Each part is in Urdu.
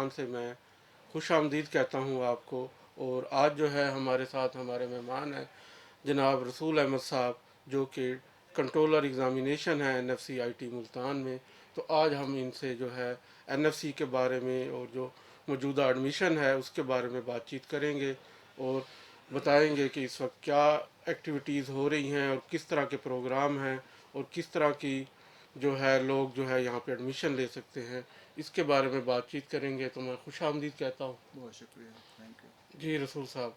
زبان سے میں خوش آمدید کہتا ہوں آپ کو. اور آج جو ہے ہمارے ساتھ ہمارے مہمان ہیں جناب رسول احمد صاحب، جو کہ کنٹرولر ایگزامینیشن ہے NFC-IT ملتان میں. تو آج ہم ان سے جو ہے NFC کے بارے میں اور جو موجودہ ایڈمیشن ہے اس کے بارے میں بات چیت کریں گے، اور بتائیں گے کہ اس وقت کیا ایکٹیویٹیز ہو رہی ہیں اور کس طرح کے پروگرام ہیں اور کس طرح کی جو ہے لوگ جو ہے یہاں پہ ایڈمیشن لے سکتے ہیں. اس کے بارے میں بات چیت کریں گے. تو میں خوش آمدید کہتا ہوں. بہت شکریہ، تھینک یو. جی رسول صاحب،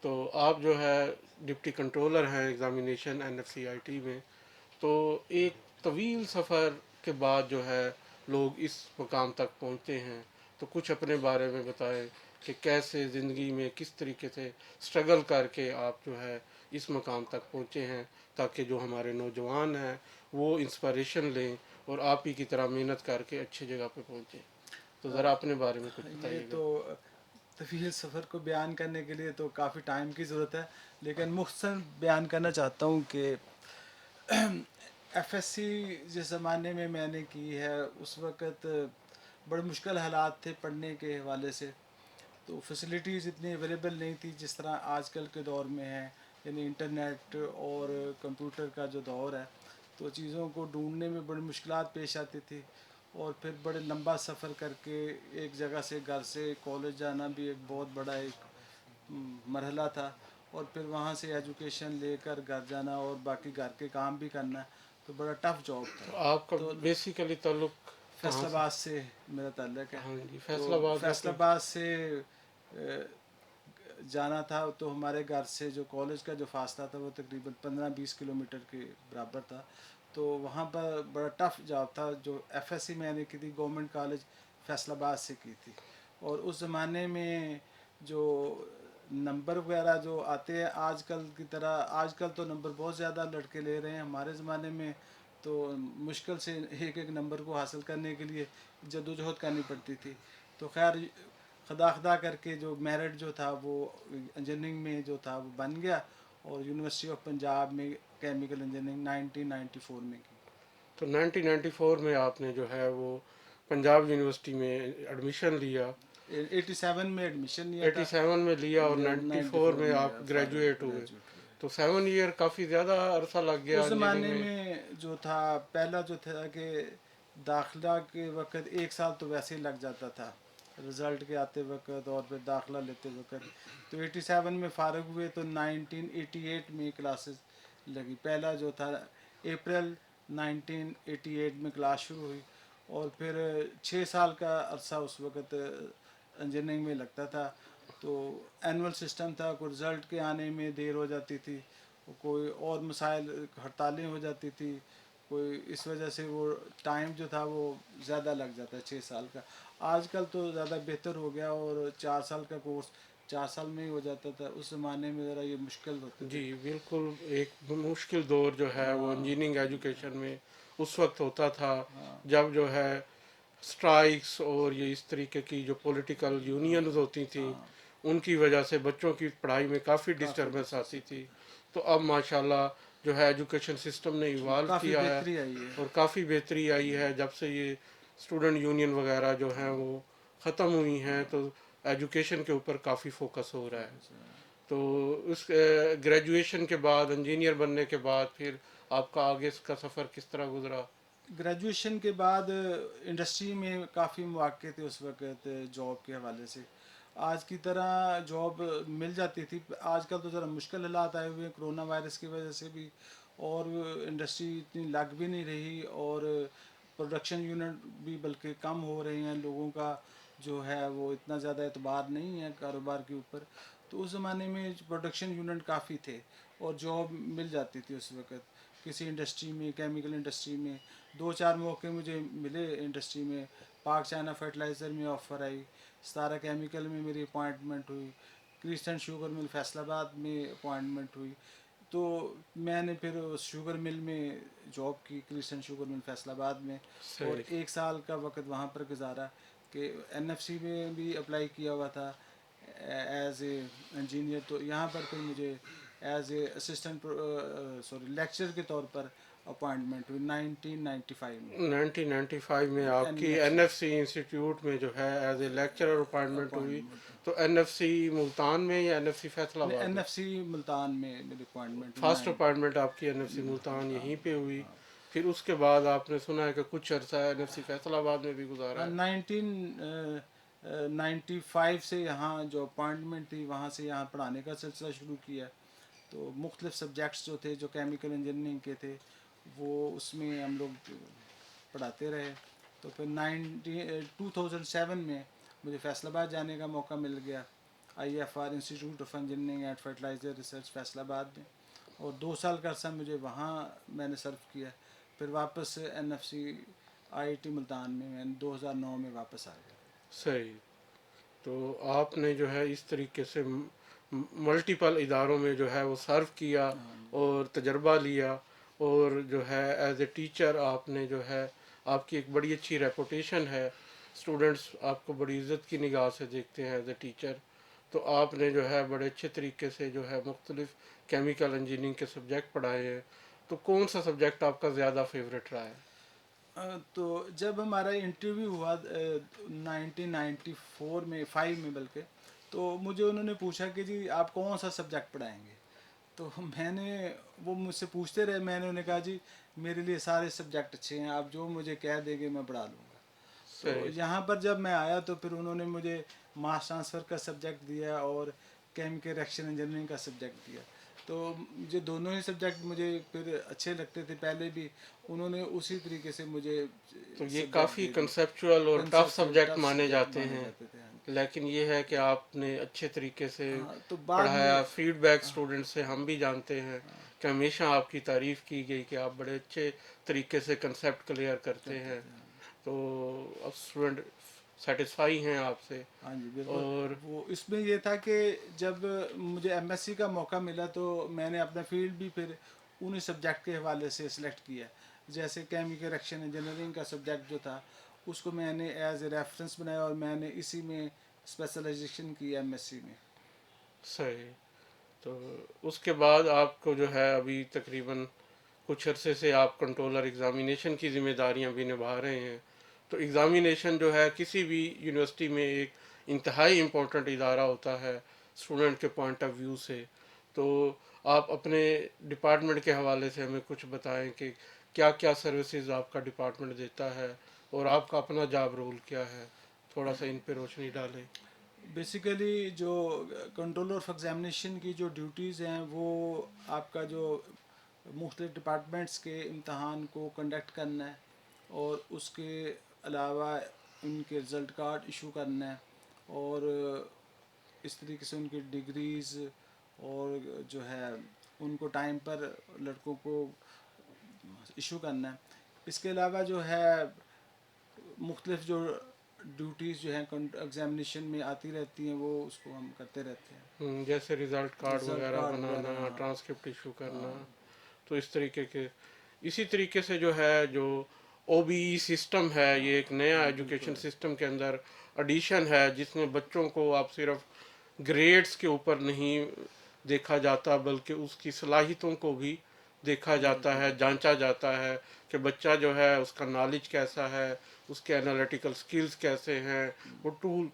تو آپ جو ہے ڈپٹی کنٹرولر ہیں ایگزامینیشن NFC-IT میں. تو ایک طویل سفر کے بعد جو ہے لوگ اس مقام تک پہنچتے ہیں. تو کچھ اپنے بارے میں بتائیں کہ کیسے زندگی میں کس طریقے سے سٹرگل کر کے آپ جو ہے اس مقام تک پہنچے ہیں، تاکہ جو ہمارے نوجوان ہیں وہ انسپائریشن لیں اور آپ ہی کی طرح محنت کر کے اچھی جگہ پہ پہنچیں. تو ذرا اپنے بارے میں کچھ یہ بتائیے گا. تو طویل سفر کو بیان کرنے کے لیے تو کافی ٹائم کی ضرورت ہے، لیکن مختصر بیان کرنا چاہتا ہوں کہ FSC جس زمانے میں نے کی ہے اس وقت بڑے مشکل حالات تھے پڑھنے کے حوالے سے. تو فیسلٹیز اتنی اویلیبل نہیں تھی جس طرح آج کل کے دور میں ہے، یعنی انٹرنیٹ اور کمپیوٹر کا جو دور ہے، تو چیزوں کو ڈھونڈنے میں بڑی مشکلات پیش آتی تھی. اور پھر بڑے لمبا سفر کر کے ایک جگہ سے گھر سے کالج جانا بھی ایک بہت بڑا ایک مرحلہ تھا. اور پھر وہاں سے ایجوکیشن لے کر گھر جانا اور باقی گھر کے کام بھی کرنا، تو بڑا ٹف جاب تھا. تو آپ کا تو بیسیکلی تعلق کہاں فیصل سے؟ آباد سے میرا تعلق ہے. ہاں جی، تو فیصل آباد میں فیصل تو آباد سے جانا تھا، تو ہمارے گھر سے جو کالج کا جو فاصلہ تھا وہ تقریباً 15-20 کلومیٹر کے برابر تھا. تو وہاں پر بڑا ٹف جاب تھا. جو FSC میں نے کی تھی گورنمنٹ کالج فیصل آباد سے کی تھی. اور اس زمانے میں جو نمبر وغیرہ جو آتے ہیں آج کل کی طرح، آج کل تو نمبر بہت زیادہ لڑکے لے رہے ہیں، ہمارے زمانے میں تو مشکل سے ایک ایک نمبر کو حاصل کرنے کے لیے جدوجہد کرنی پڑتی تھی. تو خیر خدا کر کے جو میرٹ جو تھا وہ انجینئرنگ میں جو تھا وہ بن گیا، اور یونیورسٹی آف پنجاب میں کیمیکل انجینئرنگ 1994 میں کی. تو 1994 میں آپ نے جو ہے وہ پنجاب یونیورسٹی میں ایڈمیشن لیا. 87 میں ایڈمیشن لیا تھا، 87 میں لیا اور 94 94 میں میں آپ گریجویٹ ہوئے. گریجویٹ ہوئے. تو 7 ایئر کافی زیادہ عرصہ لگ گیا اس انجینئرنگ زمانے میں. میں جو تھا پہلا جو تھا کہ داخلہ کے وقت 1 سال تو ویسے ہی لگ جاتا تھا رزلٹ کے آتے وقت اور پھر داخلہ لیتے وقت. تو 87 میں فارغ ہوئے تو 1988 میں کلاسز لگی. پہلا جو تھا اپریل 1988 میں کلاس شروع ہوئی، اور پھر 6 سال کا عرصہ اس وقت انجینئرنگ میں لگتا تھا. تو اینول سسٹم تھا، کوئی رزلٹ کے آنے میں دیر ہو جاتی تھی، کوئی اور مسائل، ہڑتالیں ہو جاتی تھی کوئی، اس وجہ سے وہ ٹائم جو تھا وہ زیادہ لگ جاتا ہے 6 سال کا. آج کل تو زیادہ بہتر ہو گیا اور 4 سال کا کورس 4 سال میں ہی ہو جاتا تھا. اس زمانے میں ذرا یہ مشکل ہوتے تھے. جی بالکل، ایک مشکل دور جو ہے وہ ہاں انجینئرنگ ایجوکیشن میں اس وقت ہوتا تھا ہاں جب جو ہے سٹرائکس اور یہ اس طریقے کی جو پولیٹیکل یونینز ہوتی تھیں ہاں ان کی وجہ سے بچوں کی پڑھائی میں کافی کافی ڈسٹربنس آتی ڈسٹرب تھی. تو اب ماشاءاللہ جو ہے ایجوکیشن سسٹم نے ایوالو کافی کیا ہے بہتری آئی ہے. اور کافی بہتری آئی ہے جب سے یہ اسٹوڈنٹ یونین وغیرہ جو ہیں وہ ختم ہوئی ہیں. تو ایجوکیشن کے اوپر کافی فوکس ہو رہا ہے. تو اس گریجویشن کے بعد انجینئر بننے کے بعد پھر آپ کا آگے کا سفر کس طرح گزرا؟ گریجویشن کے بعد انڈسٹری میں کافی مواقع تھے اس وقت جاب کے حوالے سے. آج کی طرح جاب مل جاتی تھی، آج کل تو ذرا مشکل حالات آئے ہوئے ہیں کرونا وائرس کی وجہ سے بھی، اور انڈسٹری اتنی لگ بھی نہیں رہی، اور پروڈکشن یونٹ بھی بلکہ کم ہو رہے ہیں. لوگوں کا جو ہے وہ اتنا زیادہ اعتبار نہیں ہے کاروبار کے اوپر. تو اس زمانے میں پروڈکشن یونٹ کافی تھے اور جاب مل جاتی تھی اس وقت کسی انڈسٹری میں، کیمیکل انڈسٹری میں. 2-4 موقع مجھے ملے انڈسٹری میں. پاک چائنا فرٹیلائزر میں آفر آئی، ستارہ کیمیکل میں میری اپوائنٹمنٹ ہوئی، کرسٹن شوگر مل فیصل آباد میں اپوائنٹمنٹ ہوئی. تو میں نے پھر اس شوگر مل میں جاب کی، کرسٹن شوگر مل فیصل آباد میں، اور صحیح. 1 سال کا وقت وہاں پر گزارا. کہ NFC میں بھی اپلائی کیا ہوا تھا ایز اے انجینئر. تو یہاں پر پھر مجھے ایز اے اسسٹنٹ لیکچر کے طور پر اپوائنٹمنٹ ہوئی 1995 میں 1995 میں آپ کی N NFC F C institute میں جو ہے ایز اے لیکچرر اپائنٹمنٹ ہوئی. اپوائنٹمنٹ. تو این ایف سی ملتان میں یا این ایف سی فیصل آباد میں؟ NFC ملتان میں میری اپوائنٹمنٹ ہوئی فرسٹ اپائنٹمنٹ آپ کی این ایف سی ملتان یہیں پہ ہوئی. پھر اس کے بعد آپ نے سنا ہے کہ کچھ عرصہ این ایف سی فیصل آباد میں بھی گزارا ہے. 1995 سے یہاں جو اپوائنٹمنٹ تھی وہاں سے یہاں پڑھانے کا سلسلہ شروع کیا. تو مختلف سبجیکٹس جو تھے جو کیمیکل انجینئرنگ کے تھے وہ اس میں ہم لوگ پڑھاتے رہے. تو پھر 2007 میں مجھے فیصل آباد جانے کا موقع مل گیا, IFR institute of engineering and fertiliser research Faisalabad میں, اور 2 سال کا عرصہ مجھے وہاں میں نے سرو کیا. پھر واپس NFC IIT ملتان میں 2009 میں واپس آ گیا. صحیح. تو آپ نے جو ہے اس طریقے سے ملٹیپل اداروں میں جو ہے وہ سرو کیا اور تجربہ لیا, اور جو ہے ایز اے ٹیچر آپ نے جو ہے آپ کی ایک بڑی اچھی ریپوٹیشن ہے, اسٹوڈنٹس آپ کو بڑی عزت کی نگاہ سے دیکھتے ہیں ایز اے ٹیچر. تو آپ نے جو ہے بڑے اچھے طریقے سے جو ہے مختلف کیمیکل انجینئرنگ کے سبجیکٹ پڑھائے ہیں. تو کون سا سبجیکٹ آپ کا زیادہ فیوریٹ رہا ہے؟ تو جب ہمارا انٹرویو ہوا 1994 میں 5 میں بلکہ, تو مجھے انہوں نے پوچھا کہ جی آپ کون سا سبجیکٹ پڑھائیں گے. تو میں نے, وہ مجھ سے پوچھتے رہے, میں نے انہیں کہا جی میرے لیے سارے سبجیکٹ اچھے ہیں, آپ جو مجھے کہہ دیں گے میں پڑھا لوں گا. تو صحیح. یہاں پر جب میں آیا تو پھر انہوں نے مجھے ماس ٹرانسفر کا سبجیکٹ دیا اور کیمیکل ریئیکشن انجینئرنگ کا سبجیکٹ دیا. تو یہ دونوں ہی سبجیکٹ مجھے پھر اچھے لگتے تھے پہلے بھی, انہوں نے اسی طریقے سے مجھے تو یہ سبجیکٹ کافی دے دی. کنسیپچول اور ٹف کنسیپچل سبجیکٹ ٹف مانے سبجیکٹ جاتے مانے ہیں, جاتے تھے. لیکن یہ ہے کہ آپ نے اچھے طریقے سے تو بعد میں پڑھایا. فیڈ بیک اسٹوڈنٹ سے ہم بھی جانتے ہیں کہ ہمیشہ آپ کی تعریف کی گئی کہ آپ بڑے اچھے طریقے سے کنسیپٹ کلیئر کرتے ہیں. تو اب اسٹوڈنٹ سیٹسفائی ہیں آپ سے. ہاں جی بالکل. اور وہ اس میں یہ تھا کہ جب مجھے MSc کا موقع ملا تو میں نے اپنا فیلڈ بھی پھر انہیں سبجیکٹ کے حوالے سے سلیکٹ کیا. جیسے کیمیکل ریئیکشن انجینئرنگ کا سبجیکٹ جو تھا اس کو میں نے ایز اے ریفرنس بنایا اور میں نے اسی میں اسپیشلائزیشن کی MSc میں. صحیح. تو اس کے بعد آپ کو جو ہے ابھی تقریباً کچھ عرصے سے آپ کنٹرولر ایگزامینیشن کی ذمہ داریاں بھی نبھا رہے ہیں. تو ایگزامینیشن جو ہے کسی بھی یونیورسٹی میں ایک انتہائی امپورٹنٹ ادارہ ہوتا ہے اسٹوڈنٹ کے پوائنٹ آف ویو سے. تو آپ اپنے ڈپارٹمنٹ کے حوالے سے ہمیں کچھ بتائیں کہ کیا کیا سروسز آپ کا ڈپارٹمنٹ دیتا ہے اور آپ کا اپنا جاب رول کیا ہے. تھوڑا سا ان پہ روشنی ڈالیں. بیسیکلی جو کنٹرولر آف ایگزامینیشن کی جو ڈیوٹیز ہیں وہ آپ کا جو مختلف ڈپارٹمنٹس کے امتحان کو کنڈکٹ کرنا ہے, اور اس کے علاوہ ان کے رزلٹ کارڈ ایشو کرنا ہے, اور اس طریقے سے ان کی ڈگریز اور جو ہے ان کو ٹائم پر لڑکوں کو ایشو کرنا ہے. اس کے علاوہ جو ہے مختلف جو ڈیوٹیز جو ہیں ایگزامینیشن میں آتی رہتی ہیں وہ اس کو ہم کرتے رہتے ہیں. جیسے رزلٹ کارڈ رزلٹ وغیرہ کارڈ بنانا, وغیرہ, ہاں ٹرانسکرپٹ ایشو کرنا. ہاں. تو اس طریقے کے اسی طریقے سے جو ہے جو OBE سسٹم ہے, یہ ایک نیا ایجوکیشن بالکل سسٹم کے اندر ایڈیشن ہے جس میں بچوں کو آپ صرف گریڈز کے اوپر نہیں دیکھا جاتا بلکہ اس کی صلاحیتوں کو بھی دیکھا جاتا ہے, جانچا جاتا ہے کہ بچہ جو ہے اس کا نالج کیسا ہے, اس کے انالیٹیکل سکلز کیسے ہیں, وہ ٹول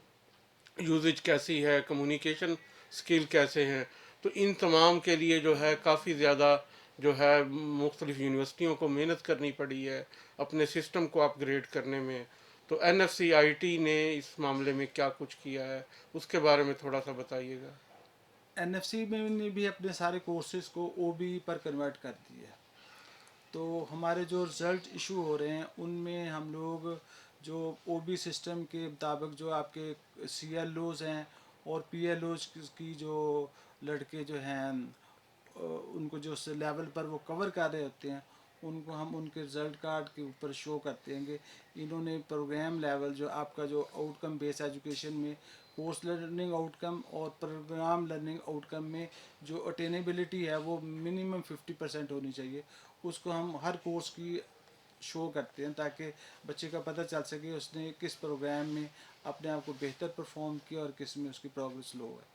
یوزج کیسی ہے, کمیونیکیشن سکل کیسے ہیں. تو ان تمام کے لیے جو ہے کافی زیادہ جو ہے مختلف یونیورسٹیوں کو محنت کرنی پڑی ہے اپنے سسٹم کو اپ گریڈ کرنے میں. تو NFC IIT نے اس معاملے میں کیا کچھ کیا ہے اس کے بارے میں تھوڑا سا بتائیے گا. NFC میں نے بھی اپنے سارے کورسز کو OBE پر کنورٹ کر دیا ہے. تو ہمارے جو رزلٹ ایشو ہو رہے ہیں ان میں ہم لوگ جو OBE سسٹم کے مطابق جو آپ کے CLOs ہیں اور PLOs کی جو لڑکے جو ہیں ان کو جو لیول پر وہ کور کر رہے ہوتے ہیں ان کو ہم ان کے رزلٹ کارڈ کے اوپر شو کرتے ہیں کہ انہوں نے پروگرام لیول جو آپ کا جو آؤٹ کم بیس ایجوکیشن میں کورس لرننگ آؤٹ کم اور پروگرام لرننگ آؤٹ کم میں جو اٹینیبلٹی ہے وہ منیمم 50% ہونی چاہیے. اس کو ہم ہر کورس کی شو کرتے ہیں تاکہ بچے کا پتہ چل سکے اس نے کس پروگرام میں اپنے آپ کو بہتر پرفارم کیا اور کس میں اس کی پروگرس لو ہے.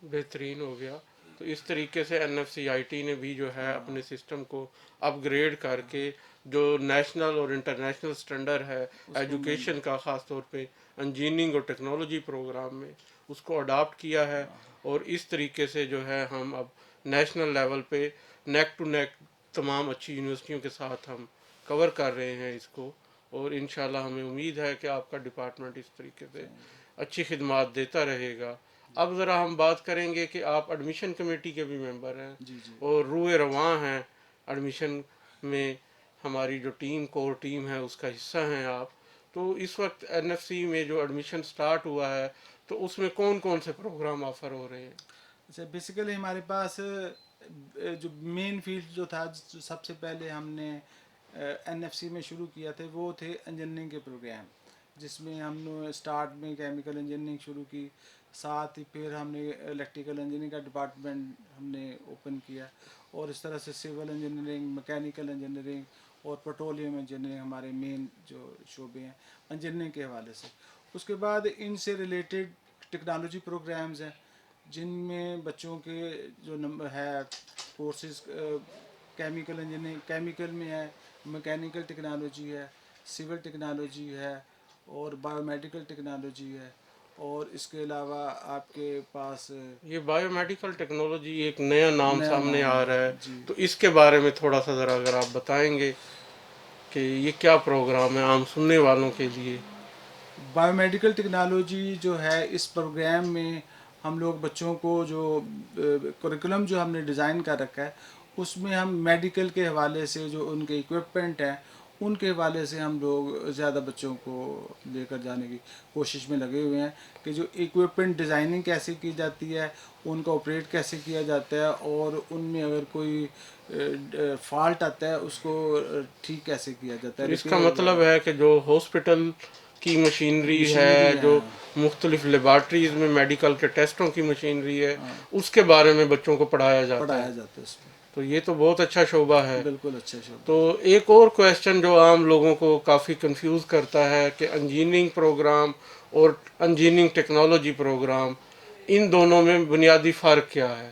بہترین ہو گیا. تو اس طریقے سے NFCIT نے بھی جو ہے اپنے سسٹم کو اپ گریڈ کر کے جو نیشنل اور انٹرنیشنل سٹینڈرڈ ہے ایجوکیشن کا، خاص طور پہ انجینئرنگ اور ٹیکنالوجی پروگرام میں، اس کو اڈاپٹ کیا ہے، اور اس طریقے سے جو ہے ہم اب نیشنل لیول پہ نیک ٹو نیک تمام اچھی یونیورسٹیوں کے ساتھ ہم کور کر رہے ہیں اس کو، اور انشاءاللہ ہمیں امید ہے کہ آپ کا ڈپارٹمنٹ اس طریقے سے اچھی خدمات دیتا رہے گا۔ اب ذرا ہم بات کریں گے کہ آپ ایڈمیشن کمیٹی کے بھی ممبر ہیں جی جی اور روئے رواں ہیں ایڈمیشن میں، ہماری جو کور ٹیم ہے اس کا حصہ ہیں آپ۔ تو اس وقت NFC میں جو ایڈمیشن سٹارٹ ہوا ہے تو اس میں کون کون سے پروگرام آفر ہو رہے ہیں؟ اچھا، بیسیکلی ہمارے پاس جو مین فیلڈ جو تھا، جو سب سے پہلے ہم نے NFC میں شروع کیا تھے، وہ تھے انجینئرنگ کے پروگرام، جس میں ہم نے اسٹارٹ میں کیمیکل انجینئرنگ شروع کی، ساتھ ہی پھر ہم نے الیکٹریکل انجینئرنگ کا ڈپارٹمنٹ ہم نے اوپن کیا، اور اس طرح سے سول انجینئرنگ، میکینیکل انجینئرنگ اور پیٹرولیم انجینئرنگ ہمارے مین جو شعبے ہیں انجینئرنگ کے حوالے سے۔ اس کے بعد ان سے ریلیٹڈ ٹیکنالوجی پروگرامز ہیں، جن میں بچوں کے جو نمبر ہے کورسز، کیمیکل انجینئرنگ، کیمیکل میں ہے، میکینیکل ٹیکنالوجی ہے، سول ٹیکنالوجی ہے، اور بایو میڈیکل ٹیکنالوجی ہے، اور اس کے علاوہ آپ کے پاس یہ بایو میڈیکل ٹیکنالوجی ایک نیا نام نیا سامنے نام آ رہا ہے، جی۔ تو اس کے بارے میں تھوڑا سا ذرا اگر آپ بتائیں گے کہ یہ کیا پروگرام ہے عام سننے والوں کے لیے؟ بایو میڈیکل ٹیکنالوجی جو ہے، اس پروگرام میں ہم لوگ بچوں کو جو کریکولم جو ہم نے ڈیزائن کر رکھا ہے، اس میں ہم میڈیکل کے حوالے سے جو ان کے اکوپمنٹ ہیں ان کے حوالے سے ہم لوگ زیادہ بچوں کو لے کر جانے کی کوشش میں لگے ہوئے ہیں، کہ جو اکوپمنٹ ڈیزائننگ کیسے کی جاتی ہے، ان کا آپریٹ کیسے کیا جاتا ہے، اور ان میں اگر کوئی فالٹ آتا ہے اس کو ٹھیک کیسے کیا جاتا ہے، تو اس کا ریپیئر مطلب ہے کہ جو ہاسپٹل کی مشینری ہے، جو مختلف لیبارٹریز میں میڈیکل کے ٹیسٹوں کی مشینری ہے، اس کے بارے میں بچوں کو پڑھایا جاتا ہے۔ اس میں تو یہ تو بہت اچھا شعبہ ہے۔ بالکل اچھا شعبہ۔ تو ایک اور کویسچن جو عام لوگوں کو کافی کنفیوز کرتا ہے کہ انجینئرنگ پروگرام اور انجینئرنگ ٹیکنالوجی پروگرام، ان دونوں میں بنیادی فرق کیا ہے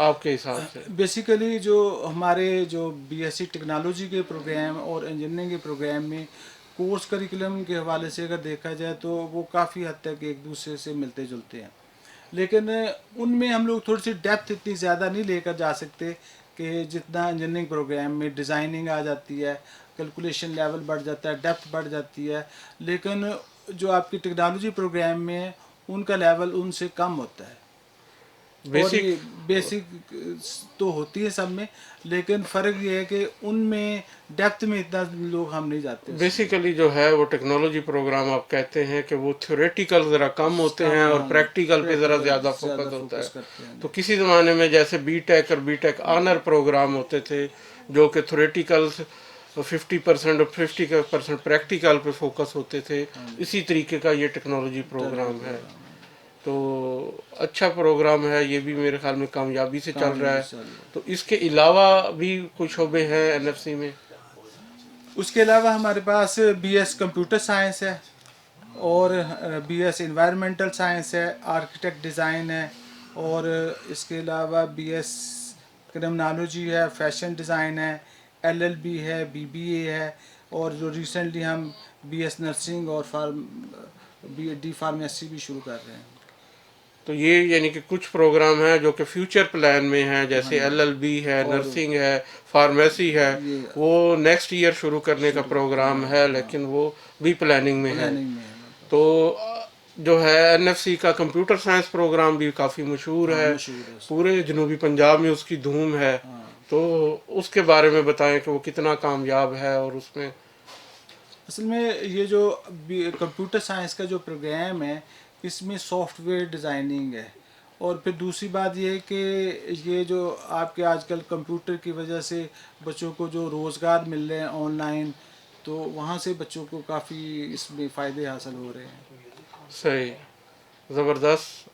آپ کے حساب سے؟ بیسیکلی جو ہمارے جو BSc ٹیکنالوجی کے پروگرام اور انجینئرنگ کے پروگرام میں کورس کریکولم کے حوالے سے اگر دیکھا جائے تو وہ کافی حد تک ایک دوسرے سے ملتے جلتے ہیں، لیکن ان میں ہم لوگ تھوڑی سی ڈیپتھ اتنی زیادہ نہیں لے کر جا سکتے کہ جتنا انجینئرنگ پروگرام میں ڈیزائننگ آ جاتی ہے، کیلکولیشن لیول بڑھ جاتا ہے، ڈیپتھ بڑھ جاتی ہے، لیکن جو آپ کی ٹیکنالوجی پروگرام میں ان کا لیول ان سے کم ہوتا ہے۔ اور بیسک یہ بیسک تو ہوتی ہے سب میں، لیکن فرق یہ ہے کہ ان میں ڈیپتھ میں اتنا لوگ ہم نہیں جاتے۔ بیسیکلی جو ہے وہ ٹیکنالوجی پروگرام آپ کہتے ہیں کہ وہ تھیوریٹیکل ذرا کم ہوتے ہیں اور پریکٹیکل پہ ذرا زیادہ فوکس ہوتا ہے۔ تو کسی زمانے میں جیسے BTech اور BTech آنر پروگرام ہوتے تھے جو کہ تھیوریٹیکل 50% اور 50% پریکٹیکل پہ فوکس ہوتے تھے، اسی طریقے کا یہ ٹیکنالوجی پروگرام ہے۔ تو اچھا پروگرام ہے، یہ بھی میرے خیال میں کامیابی سے چل رہا ہے۔ تو اس کے علاوہ بھی کچھ شعبے ہیں NFC میں؟ اس کے علاوہ ہمارے پاس BS کمپیوٹر سائنس ہے، اور BS انوائرمنٹل سائنس ہے، آرکیٹیکٹ ڈیزائن ہے، اور اس کے علاوہ BS کرمنالوجی ہے، فیشن ڈیزائن ہے، LLB ہے، BBA ہے، اور جو ریسنٹلی ہم BS نرسنگ اور D فارمیسی بھی شروع کر رہے ہیں۔ تو یہ یعنی کہ کچھ پروگرام ہیں جو کہ فیوچر پلان میں ہیں، جیسے LLB ہے، نرسنگ ہے، فارمیسی ہے، وہ نیکسٹ ایئر شروع کرنے کا پروگرام ہے، لیکن وہ بھی پلاننگ میں ہے۔ تو جو ہے NFC کا کمپیوٹر سائنس پروگرام بھی کافی مشہور ہے، پورے جنوبی پنجاب میں اس کی دھوم ہے۔ تو اس کے بارے میں بتائیں کہ وہ کتنا کامیاب ہے، اور اس میں اصل میں یہ جو کمپیوٹر سائنس کا جو پروگرام ہے، اس میں سافٹ ویئر ڈیزائننگ ہے، اور پھر دوسری بات یہ ہے کہ یہ جو آپ کے آج کل کمپیوٹر کی وجہ سے بچوں کو جو روزگار مل رہے ہیں آن لائن، تو وہاں سے بچوں کو کافی اس میں فائدے حاصل ہو رہے ہیں۔ صحیح، زبردست۔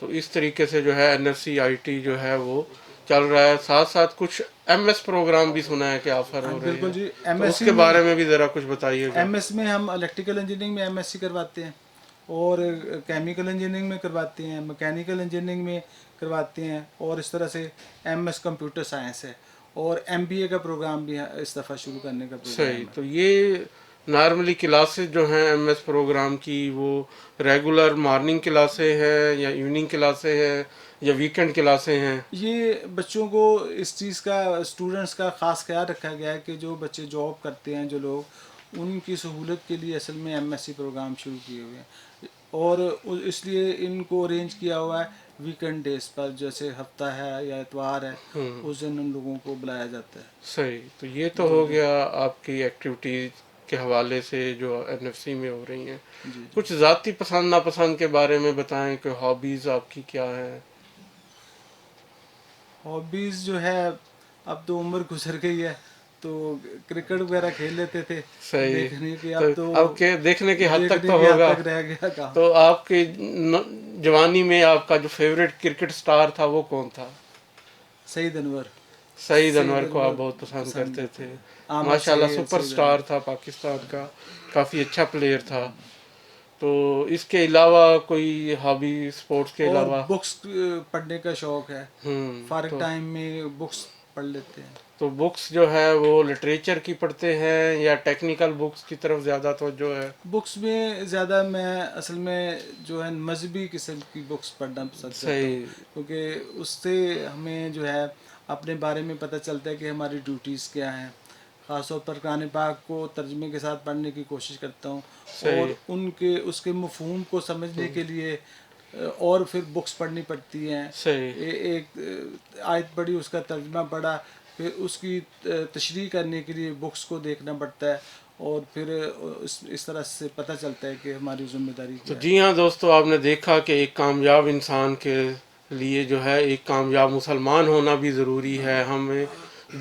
تو اس طریقے سے جو ہے NFC-IT جو ہے وہ چل رہا ہے، ساتھ ساتھ کچھ MS پروگرام بھی سنا ہے کہ آفر ہو رہے بالکل جی، ہیں، تو اس کے بارے میں بھی ذرا کچھ بتائیے گا۔ MS میں ہم الیکٹریکل انجینئرنگ میں MSc کرواتے ہیں، اور کیمیکل انجینئرنگ میں کرواتے ہیں, میکینیکل انجینئرنگ میں کرواتے ہیں, اور اس طرح سے ایم ایس کمپیوٹر سائنس ہے, اور ایم بی اے کا پروگرام بھی اس دفعہ شروع کرنے کا پروگرام صحیح. ہے. تو یہ نارملی کلاسز جو ہیں ایم ایس پروگرام کی وہ ریگولر مارننگ کلاسیں ہیں یا ایوننگ کلاسیں ہیں یا ویکنڈ کلاسیں ہیں؟ یہ بچوں کو اس چیز کا, اسٹوڈنٹس کا خاص خیال رکھا گیا ہے کہ جو بچے جاب کرتے ہیں, جو لوگ, ان کی سہولت کے لیے اصل میں ایم ایس سی پروگرام شروع کیے ہوئے ہیں, اور اس لیے ان کو ارینج کیا ہوا ہے ویکنڈ ڈیز پر, جیسے ہفتہ ہے یا اتوار ہے, اس دن ان لوگوں کو بلایا جاتا ہے. صحیح. تو یہ تو ہو گیا آپ کی ایکٹیویٹیز کے حوالے سے جو این ایف سی میں ہو رہی ہیں. جی. کچھ ذاتی پسند ناپسند کے بارے میں بتائیں کہ ہابیز آپ کی کیا ہے؟ ہابیز جو ہے, اب تو عمر گزر گئی ہے, تو کرکٹ وغیرہ کھیل لیتے تھے, صحیح. دیکھنے کی تو اب تو اب کے دیکھنے کی حد تک دیکھنے تو کی حد ہوگا. تک رہ گیا کام. تو آپ کی جوانی میں آپ کا جو فیوریٹ کرکٹ سٹار تھا وہ کون تھا؟ سعید انور. سعید انور کو آپ بہت پسند کرتے تھے. ماشاء اللہ سپر سٹار تھا پاکستان کا, کافی اچھا پلیئر تھا. تو اس کے علاوہ کوئی ہابی اسپورٹس کے اور علاوہ؟ بکس پڑھنے کا شوق ہے, فارغ تو ٹائم میں بکس پڑھ لیتے ہیں. تو بکس جو ہے وہ لٹریچر کی پڑھتے ہیں یا ٹیکنیکل بکس کی طرف زیادہ توجہ ہے؟ بکس میں زیادہ میں اصل میں جو ہے مذہبی قسم کی بکس پڑھنا پسند کرتا ہوں, صحیح. کیونکہ اس سے ہمیں جو ہے اپنے بارے میں پتہ چلتا ہے کہ ہماری ڈیوٹیز کیا ہیں. خاص طور پر قرآن پاک کو ترجمے کے ساتھ پڑھنے کی کوشش کرتا ہوں, اور صحیح. اس کے مفہوم کو سمجھنے کے لیے اور پھر بکس پڑھنی پڑتی ہیں. صحیح. ایک آیت پڑھی, اس کا ترجمہ پڑھا, پھر اس کی تشریح کرنے کے لیے بکس کو دیکھنا پڑتا ہے, اور پھر اس طرح سے پتہ چلتا ہے کہ ہماری ذمہ داری تو کیا ہے. جی ہاں دوستو, آپ نے دیکھا کہ ایک کامیاب انسان کے لیے جو ہے ایک کامیاب مسلمان ہونا بھی ضروری ہے. ہمیں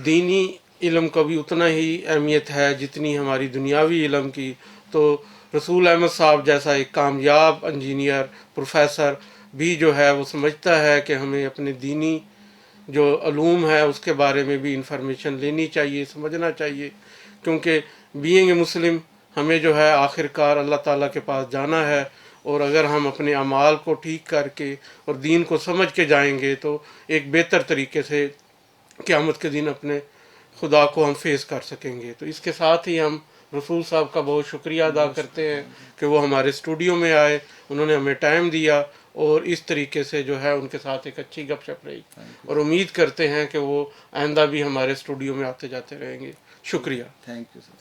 دینی علم کا بھی اتنا ہی اہمیت ہے جتنی ہماری دنیاوی علم کی. تو رسول احمد صاحب جیسا ایک کامیاب انجینئر, پروفیسر بھی جو ہے وہ سمجھتا ہے کہ ہمیں اپنے دینی جو علوم ہے اس کے بارے میں بھی انفارمیشن لینی چاہیے, سمجھنا چاہیے, کیونکہ بینگ اے مسلم ہمیں جو ہے آخر کار اللہ تعالیٰ کے پاس جانا ہے. اور اگر ہم اپنے اعمال کو ٹھیک کر کے اور دین کو سمجھ کے جائیں گے تو ایک بہتر طریقے سے قیامت کے دن اپنے خدا کو ہم فیس کر سکیں گے. تو اس کے ساتھ ہی ہم رسول صاحب کا بہت شکریہ ادا کرتے ہیں کہ وہ ہمارے اسٹوڈیو میں آئے, انہوں نے ہمیں ٹائم دیا, اور اس طریقے سے جو ہے ان کے ساتھ ایک اچھی گپ شپ رہی, اور امید کرتے ہیں کہ وہ آئندہ بھی ہمارے اسٹوڈیو میں آتے جاتے رہیں گے. شکریہ. Thank you sir.